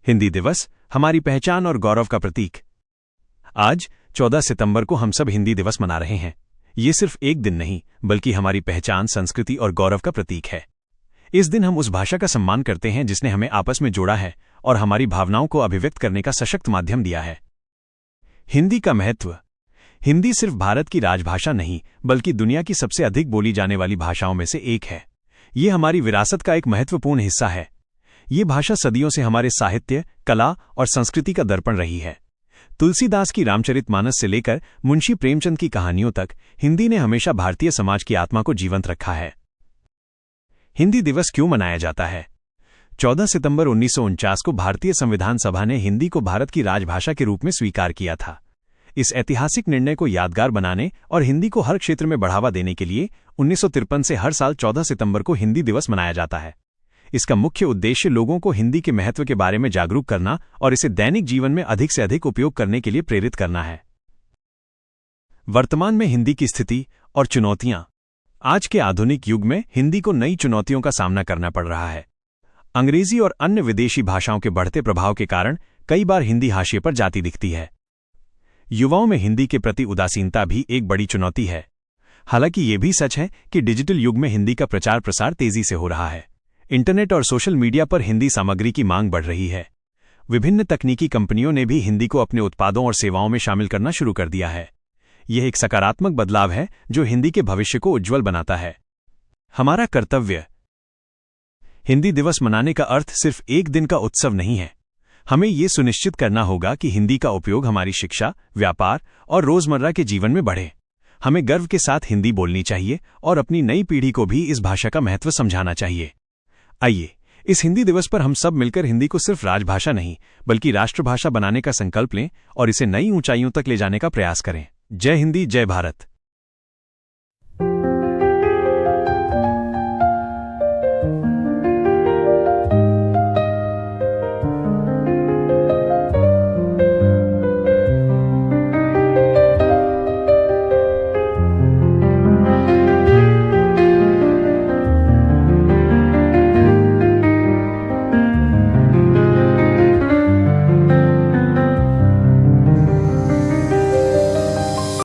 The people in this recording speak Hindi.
हिंदी दिवस हमारी पहचान और गौरव का प्रतीक। आज 14 सितंबर को हम सब हिंदी दिवस मना रहे हैं। ये सिर्फ एक दिन नहीं, बल्कि हमारी पहचान, संस्कृति और गौरव का प्रतीक है। इस दिन हम उस भाषा का सम्मान करते हैं जिसने हमें आपस में जोड़ा है और हमारी भावनाओं को अभिव्यक्त करने का सशक्त माध्यम दिया है। हिंदी का महत्व। हिंदी सिर्फ भारत की राजभाषा नहीं, बल्कि दुनिया की सबसे अधिक बोली जाने वाली भाषाओं में से एक है। ये हमारी विरासत का एक महत्वपूर्ण हिस्सा है। ये भाषा सदियों से हमारे साहित्य, कला और संस्कृति का दर्पण रही है। तुलसीदास की रामचरितमानस से लेकर मुंशी प्रेमचंद की कहानियों तक हिंदी ने हमेशा भारतीय समाज की आत्मा को जीवंत रखा है। हिंदी दिवस क्यों मनाया जाता है? 14 सितंबर 1949 को भारतीय संविधान सभा ने हिंदी को भारत की राजभाषा के रूप में स्वीकार किया था। इस ऐतिहासिक निर्णय को यादगार बनाने और हिंदी को हर क्षेत्र में बढ़ावा देने के लिए 1953 से हर साल 14 सितंबर को हिंदी दिवस मनाया जाता है। इसका मुख्य उद्देश्य लोगों को हिंदी के महत्व के बारे में जागरूक करना और इसे दैनिक जीवन में अधिक से अधिक उपयोग करने के लिए प्रेरित करना है। वर्तमान में हिंदी की स्थिति और चुनौतियां। आज के आधुनिक युग में हिंदी को नई चुनौतियों का सामना करना पड़ रहा है। अंग्रेजी और अन्य विदेशी भाषाओं के बढ़ते प्रभाव के कारण कई बार हिंदी हाशिए पर जाती दिखती है। युवाओं में हिंदी के प्रति उदासीनता भी एक बड़ी चुनौती है। हालांकि ये भी सच है कि डिजिटल युग में हिंदी का प्रचार प्रसार तेजी से हो रहा है। इंटरनेट और सोशल मीडिया पर हिंदी सामग्री की मांग बढ़ रही है। विभिन्न तकनीकी कंपनियों ने भी हिंदी को अपने उत्पादों और सेवाओं में शामिल करना शुरू कर दिया है। यह एक सकारात्मक बदलाव है जो हिंदी के भविष्य को उज्ज्वल बनाता है। हमारा कर्तव्य। हिंदी दिवस मनाने का अर्थ सिर्फ एक दिन का उत्सव नहीं है। हमें ये सुनिश्चित करना होगा कि हिंदी का उपयोग हमारी शिक्षा, व्यापार और रोजमर्रा के जीवन में बढ़े। हमें गर्व के साथ हिंदी बोलनी चाहिए और अपनी नई पीढ़ी को भी इस भाषा का महत्व समझाना चाहिए। आइए, इस हिंदी दिवस पर हम सब मिलकर हिंदी को सिर्फ राजभाषा नहीं, बल्कि राष्ट्रभाषा बनाने का संकल्प लें और इसे नई ऊंचाइयों तक ले जाने का प्रयास करें। जय हिंदी, जय भारत।